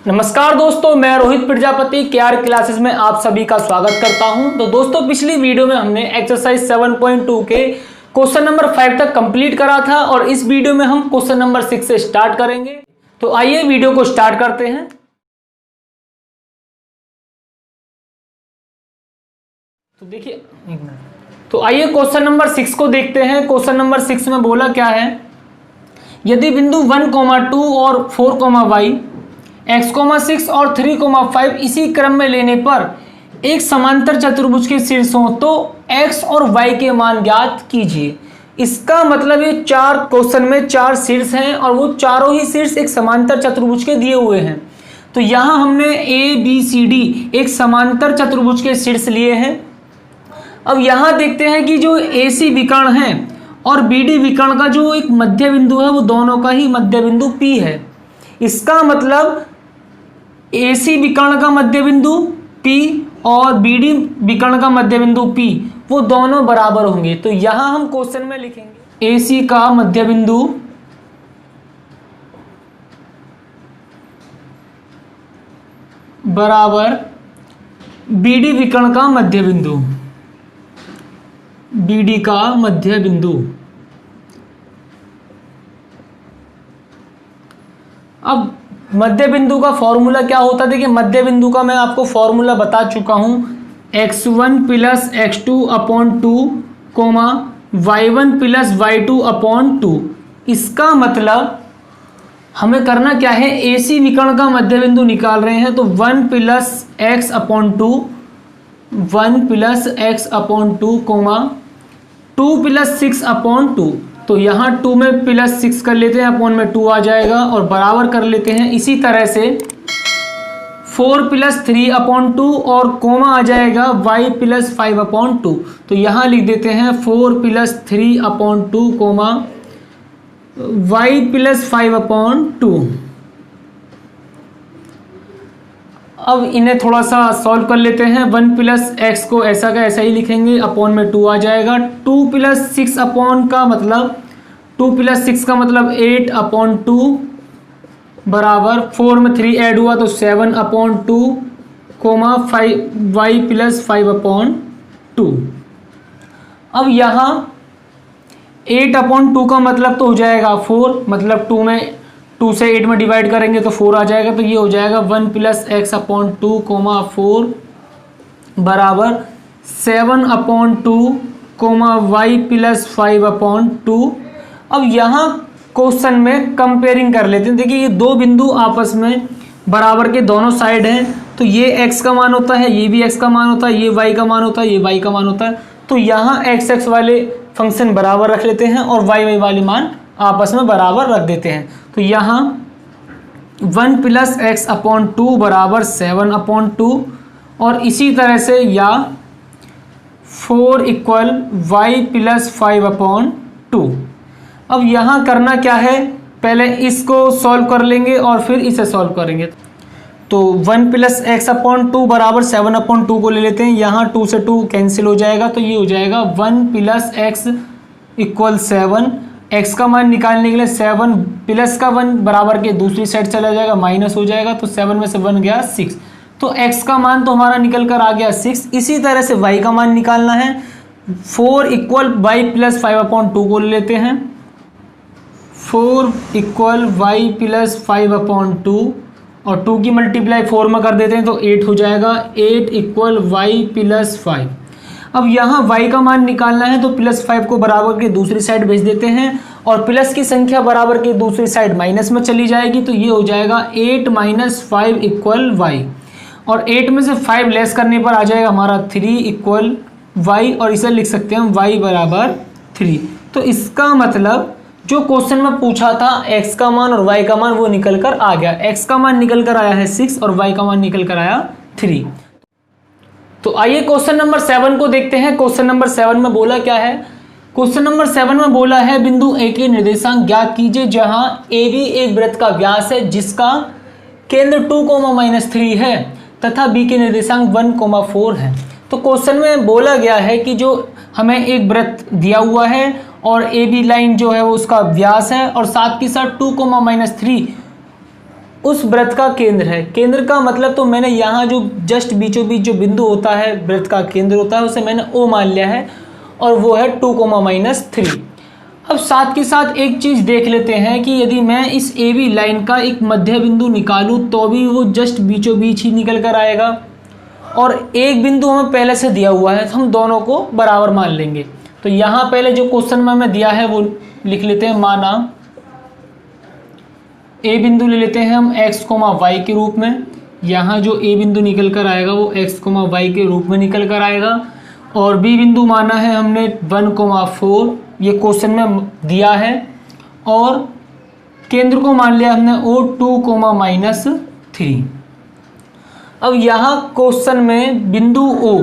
नमस्कार दोस्तों, मैं रोहित प्रजापति केआर क्लासेस में आप सभी का स्वागत करता हूं। तो दोस्तों, पिछली वीडियो में हमने एक्सरसाइज 7.2 के क्वेश्चन नंबर 5 तक कंप्लीट करा था और इस वीडियो में हम क्वेश्चन नंबर 6 से स्टार्ट करेंगे। तो आइए वीडियो को स्टार्ट करते हैं। तो देखिए, तो आइए क्वेश्चन नंबर 6 को देखते हैं। क्वेश्चन नंबर 6 में बोला क्या है, यदि बिंदु 1, 2 और 4, y x, 6 और 3, 5 इसी क्रम में लेने पर एक समांतर चतुर्भुज के शीर्ष हो तो x और y के मान ज्ञात कीजिए। इसका मतलब ये चार क्वेश्चन में चार शीर्ष हैं और वो चारों ही शीर्ष एक समांतर चतुर्भुज के दिए हुए हैं। तो यहाँ हमने a b c d एक समांतर चतुर्भुज के शीर्ष लिए हैं। अब यहाँ देखते हैं कि जो AC विकर्ण है और BD विकर्ण का जो एक मध्य बिंदु है वो दोनों का ही मध्य बिंदु P है। इसका मतलब AC विकर्ण का मध्य बिंदु P और BD विकर्ण का मध्य बिंदु P वो दोनों बराबर होंगे। तो यहां हम क्वेश्चन में लिखेंगे AC का मध्य बिंदु बराबर BD विकर्ण का मध्य बिंदु, BD का मध्य बिंदु। अब मध्य बिंदु का फॉर्मूला क्या होता है, देखिए मध्य बिंदु का मैं आपको फॉर्मूला बता चुका हूं, x1 plus x2 upon 2 y1 plus y2 upon 2। इसका मतलब हमें करना क्या है, AC विकर्ण का मध्य बिंदु निकाल रहे हैं। तो 1 plus x upon 2, 1 plus x upon 2 2 plus 6 upon 2। तो यहाँ 2 में प्लस 6 कर लेते हैं, अपॉन में 2 आ जाएगा और बराबर कर लेते हैं। इसी तरह से 4 प्लस 3 अपॉन 2 और कोमा आ जाएगा y प्लस 5 अपॉन 2। तो यहाँ लिख देते हैं 4 plus 3 upon 2 comma y plus 5 upon 2। अब इन्हें थोड़ा सा सॉल्व कर लेते हैं। 1 प्लस एक्स को ऐसा का ऐसा ही लिखेंगे, अपॉन में 2 आ जाएगा। 2 प्लस 6 अपॉन का मतलब 2 प्लस 6 का मतलब 8 अपॉन 2 बराबर 4 में 3 ऐड हुआ तो 7 upon 2 comma 5 y plus 5 upon 2। अब यहाँ 8 अपॉन 2 का मतलब तो हो जाएगा 4, मतलब 2 से 8 में डिवाइड करेंगे तो 4 आ जाएगा। तो ये हो जाएगा 1 प्लस एक्स अपॉन 2 कोमा 4 बराबर 7 upon 2 comma y plus 5 upon 2। अब यहाँ क्वेश्चन में कंपेयरिंग कर लेते हैं। देखिए ये दो बिंदु आपस में बराबर के दोनों साइड हैं, तो ये x का मान होता है, ये भी x का मान होता है, ये y का मान होता है, ये y का मान होता है। तो यहाँ x वाले फंक्शन बराबर रख लेते हैं और y वाले मान आपस में बराबर रख देते हैं। तो यहाँ 1 प्लस एक्स अपॉन 2 बराबर 7 अपॉन 2 और इसी तरह से या 4 इक्वल y प्लस 5 अपॉन 2। अब यहाँ करना क्या है, पहले इसको सॉल्व कर लेंगे और फिर इसे सॉल्व करेंगे। तो 1 प्लस एक्स अपॉन 2 बराबर 7 अपॉन 2 को ले लेते हैं। यहाँ 2 से 2 कैंसिल हो जाएगा, तो ये हो जाएगा 1 प्लस एक्स इक्वल 7। x का मान निकालने के लिए 7 प्लस का 1 बराबर के दूसरी साइड चला जाएगा, माइनस हो जाएगा। तो 7 में से 1 गया 6, तो x का मान तो हमारा निकल कर आ गया 6। इसी तरह से y का मान निकालना है। 4 इक्वल y प्लस 5 अपॉन 2 को ले लेते हैं। 4 इक्वल y प्लस 5 अपॉन 2 और 2 की मल्टीप्लाई 4 में कर देते हैं तो 8 हो जाएगा। 8 इक्वल y प्लस 5। अब यहाँ y का मान निकालना है तो प्लस 5 को बराबर के दूसरी साइड भेज देते हैं और प्लस की संख्या बराबर के दूसरी साइड माइनस में चली जाएगी। तो ये हो जाएगा 8 माइनस 5 इक्वल y और 8 में से 5 लेस करने पर आ जाएगा हमारा 3 इक्वल y और इसे लिख सकते हैं हम y बराबर 3। तो इसका मतलब जो क्वेश्चन में पूछा था x का मान और y का मान वो निकल कर आ गया। x का मान निकल कर आया है 6 और y का मान निकल कर आया 3। तो आइए क्वेश्चन नंबर 7 को देखते हैं। क्वेश्चन नंबर 7 में बोला क्या है, क्वेश्चन नंबर 7 में बोला है बिंदु A के निर्देशांक ज्ञात कीजिए जहां AB एक वृत्त का व्यास है जिसका केंद्र 2, -3 है तथा B के निर्देशांक 1, 4 है। तो क्वेश्चन में बोला गया है कि जो हमें एक वृत्त दिया हुआ है और AB लाइन जो है वो उसका व्यास है और साथ ही साथ 2, -3 उस वृत्त का केंद्र है। केंद्र का मतलब तो मैंने यहाँ जो जस्ट बीचों बीच जो बिंदु होता है वृत्त का केंद्र होता है उसे मैंने O मान लिया है और वो है 2, -3। अब साथ के साथ एक चीज़ देख लेते हैं कि यदि मैं इस AB लाइन का एक मध्य बिंदु निकालूं तो भी वो जस्ट बीचों बीच ही निकल कर आएगा, और एक बिंदु हमें पहले से दिया हुआ है तो हम दोनों को बराबर मान लेंगे। तो यहाँ पहले जो क्वेश्चन में हमें दिया है वो लिख लेते हैं। माना A बिंदु ले लेते हैं हम x, y के रूप में। यहाँ जो A बिंदु निकल कर आएगा वो x, y के रूप में निकल कर आएगा, और B बिंदु माना है हमने 1, 4, ये क्वेश्चन में दिया है, और केंद्र को मान लिया हमने O 2, -3। अब यहाँ क्वेश्चन में बिंदु O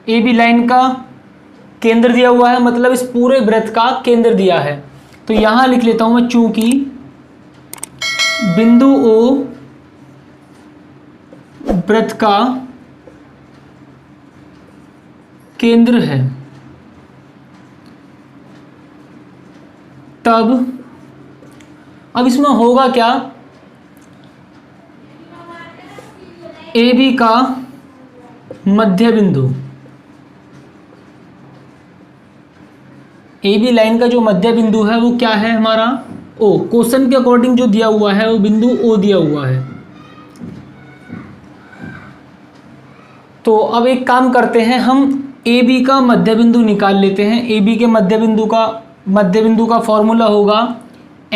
AB लाइन का केंद्र दिया हुआ है, मतलब इस पूरे वृत्त का केंद्र दिया है। तो यहाँ लिख लेता हूँ मैं, चूंकि बिंदु O वृत्त का केंद्र है, तब अब इसमें होगा क्या, AB का मध्य बिंदु, AB लाइन का जो मध्य बिंदु है वो क्या है हमारा O। क्वेश्चन के अकॉर्डिंग जो दिया हुआ है वो बिंदु O दिया हुआ है। तो अब एक काम करते हैं, हम AB का मध्य बिंदु निकाल लेते हैं। AB के मध्य बिंदु का फॉर्मूला होगा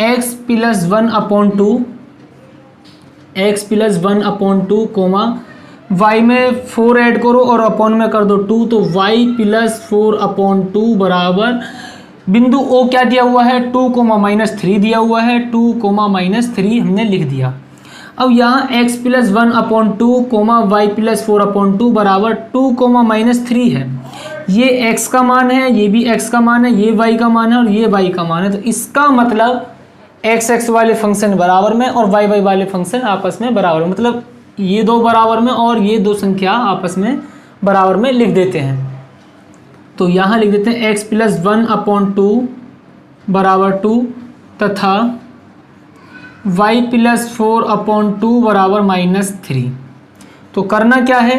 x + 1/2, x + 1/2, y में 4 ऐड करो और अपॉन में कर दो 2, तो y + 4/2 बराबर बिंदु O क्या दिया हुआ है, 2, -3 दिया हुआ है, 2, -3 हमने लिख दिया। अब यहाँ x + 1/2, y + 4/2 बराबर 2, -3 है। ये x का मान है, ये भी x का मान है, ये y का मान है और ये y का मान है। तो इसका मतलब x वाले फंक्शन बराबर में और y वाले फंक्शन आपस में बराबर में, मतलब ये दो बराबर में और ये दो संख्या आपस में बराबर में लिख देते हैं। तो यहाँ लिख देते हैं x + 1/2 बराबर 2 तथा y + 4/2 बराबर -3। तो करना क्या है,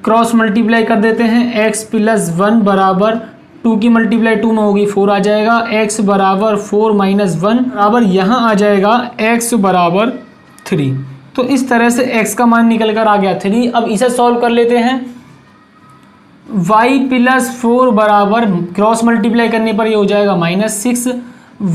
क्रॉस मल्टीप्लाई कर देते हैं। x + 1 बराबर 2 की मल्टीप्लाई 2 में होगी 4 आ जाएगा, x बराबर 4 - 1 बराबर यहाँ आ जाएगा x बराबर 3। तो इस तरह से x का मान निकल कर आ गया 3। अब इसे सॉल्व कर लेते हैं। y + 4 बराबर क्रॉस मल्टीप्लाई करने पर ये हो जाएगा -6,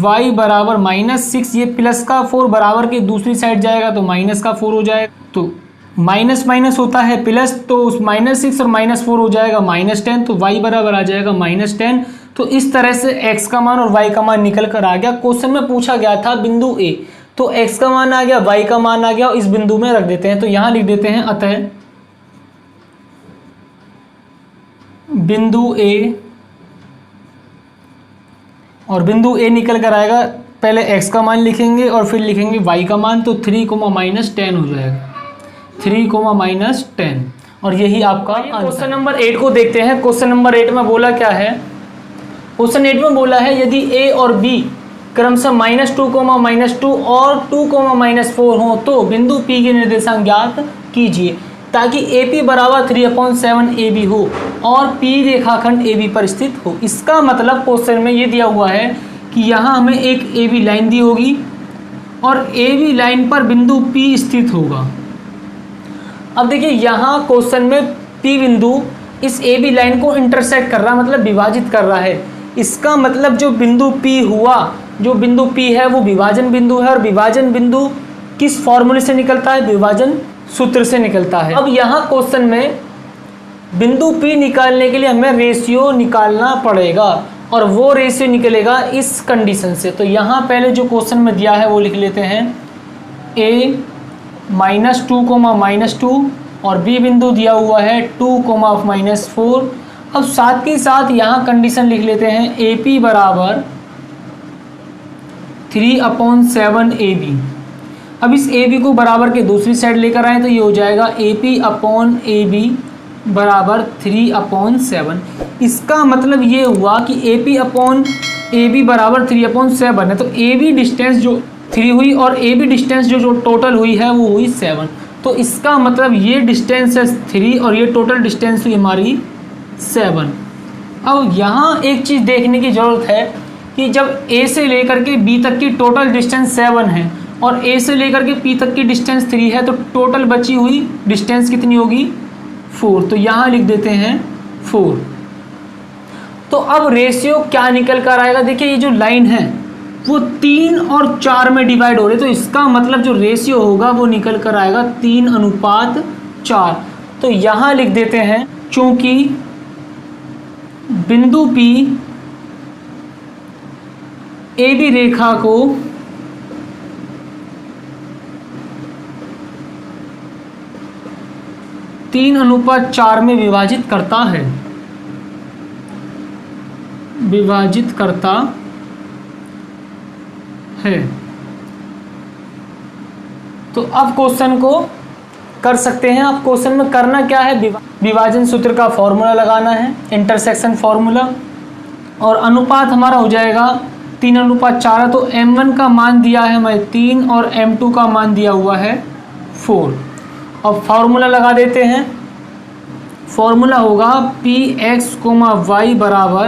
y बराबर -6, ये प्लस का 4 बराबर के दूसरी साइड जाएगा तो माइनस का 4 हो जाएगा। तो माइनस माइनस होता है प्लस, तो उस -6 और -4 हो जाएगा -10, तो y बराबर आ जाएगा -10। तो इस तरह से x का मान और y का मान निकल कर आ गया। क्वेश्चन में पूछा गया था बिंदु A, तो x का मान आ गया, y का मान आ गया और इस बिंदु में रख देते हैं। तो यहाँ लिख देते हैं, अतः बिंदु A, और बिंदु A निकल कर आएगा, पहले x का मान लिखेंगे और फिर लिखेंगे y का मान, तो 3, -10 हो जाएगा, 3, -10। और यही आपका क्वेश्चन नंबर 8 को देखते हैं। क्वेश्चन नंबर 8 में बोला क्या है, क्वेश्चन 8 में बोला है यदि a और b क्रमशः -2, -2 और 2, -4 हो तो बिंदु P के निर्देशांक ज्ञात कीजिए, ताकि AP बराबर 3/7 AB हो और P रेखाखंड AB पर स्थित हो। इसका मतलब क्वेश्चन में ये दिया हुआ है कि यहाँ हमें एक AB लाइन दी होगी और AB लाइन पर बिंदु P स्थित होगा। अब देखिए यहाँ क्वेश्चन में P बिंदु इस AB लाइन को इंटरसेक्ट कर रहा है, मतलब विभाजित कर रहा है। इसका मतलब जो बिंदु P हुआ, जो बिंदु P है वो विभाजन बिंदु है, और विभाजन बिंदु किस फॉर्मूले से निकलता है, विभाजन सूत्र से निकलता है। अब यहाँ क्वेश्चन में बिंदु P निकालने के लिए हमें रेशियो निकालना पड़ेगा, और वो रेशियो निकलेगा इस कंडीशन से। तो यहाँ पहले जो क्वेश्चन में दिया है वो लिख लेते हैं, a -2, -2, और b बिंदु दिया हुआ है 2, -4। अब साथ के साथ यहाँ कंडीशन लिख लेते हैं, AP बराबर 3/7 AB। अब इस AB को बराबर के दूसरी साइड लेकर आए तो ये हो जाएगा AP/AB बराबर 3/7। इसका मतलब ये हुआ कि AP/AB बराबर 3/7 है। तो AB डिस्टेंस जो 3 हुई और ए बी डिस्टेंस जो टोटल हुई है वो हुई 7। तो इसका मतलब ये डिस्टेंस है 3 और ये टोटल डिस्टेंस हुई हमारी 7। अब यहाँ एक चीज़ देखने की ज़रूरत है कि जब ए से लेकर के बी तक की टोटल डिस्टेंस 7 है और ए से लेकर के पी तक की डिस्टेंस 3 है, तो टोटल बची हुई डिस्टेंस कितनी होगी 4। तो यहाँ लिख देते हैं 4। तो अब रेशियो क्या निकल कर आएगा, देखिए ये जो लाइन है वो 3 और 4 में डिवाइड हो रही है, तो इसका मतलब जो रेशियो होगा वो निकल कर आएगा 3:4। तो यहाँ लिख देते हैं चूंकि बिंदु P ए बी रेखा को तीन अनुपात 4 में विभाजित करता है, तो अब क्वेश्चन को कर सकते हैं। अब क्वेश्चन में करना क्या है, विभाजन सूत्र का फॉर्मूला लगाना है, इंटरसेक्शन फॉर्मूला, और अनुपात हमारा हो जाएगा 3:4। तो m1 का मान दिया है हमें 3 और m2 का मान दिया हुआ है 4। अब फॉर्मूला लगा देते हैं। फॉर्मूला होगा px, y बराबर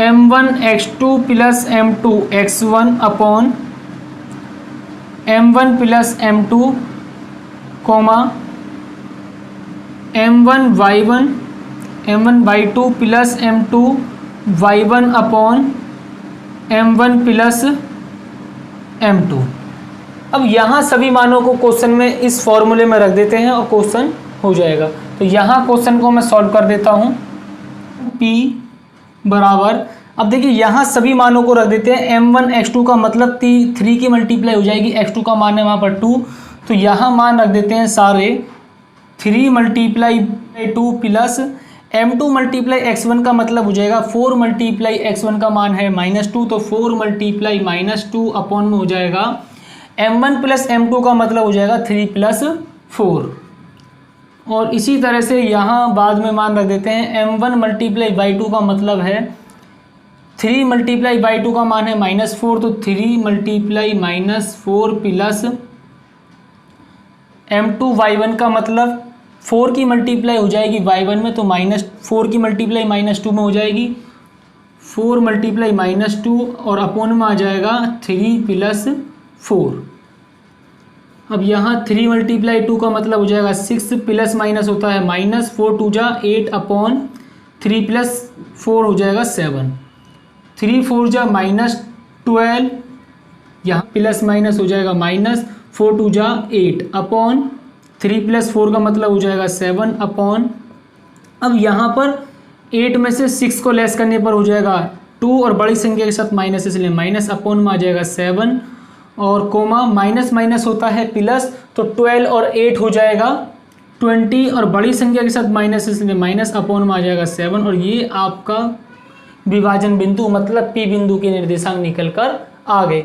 m1x2 plus m2x1 upon m1 plus m2 m1y2 plus m2y1 upon m1 plus m2। अब यहाँ सभी मानों को क्वेश्चन में इस फॉर्मूले में रख देते हैं और क्वेश्चन हो जाएगा। तो यहाँ क्वेश्चन को मैं सॉल्व कर देता हूँ। p बराबर, अब देखिए यहाँ सभी मानों को रख देते हैं। m1 x2 का मतलब 3 की मल्टीप्लाई हो जाएगी, x2 का मान है वहाँ पर 2, तो यहाँ मान रख देते हैं सारे 3 × 2 प्लस m2 × x1 का मतलब हो जाएगा 4 × x1 का मान है -2, तो 4 × -2 अपॉन में हो जाएगा m1 प्लस m2 का मतलब हो जाएगा 3 + 4। और इसी तरह से यहाँ बाद में मान रख देते हैं m1 × 2 का मतलब है 3 × 2 का मान है -4, तो 3 × -4 प्लस m2 y1 का मतलब 4 की मल्टीप्लाई हो जाएगी y1 में, तो -4 की मल्टीप्लाई -2 में हो जाएगी, 4 × -2 और अपॉन में आ जाएगा 3 + 4। अब यहाँ 3 × 2 का मतलब हो जाएगा 6, प्लस माइनस होता है -4 2 जा 8 अपॉन 3 + 4 हो जाएगा 7, 3 4 जा -12, यहाँ प्लस माइनस हो जाएगा -4 2 जा 8 अपॉन 3 + 4 का मतलब हो जाएगा 7 अपॉन, अब यहाँ पर 8 में से 6 को लेस करने पर हो जाएगा 2 और बड़ी संख्या के साथ माइनस, इसलिए माइनस अपॉन में आ जाएगा 7 और कोमा माइनस माइनस होता है प्लस, तो 12 और 8 हो जाएगा 20 और बड़ी संख्या के साथ माइनस, इसलिए माइनस अपॉन में आ जाएगा 7 और ये आपका विभाजन बिंदु मतलब P बिंदु के निर्देशांक निकल कर आ गए।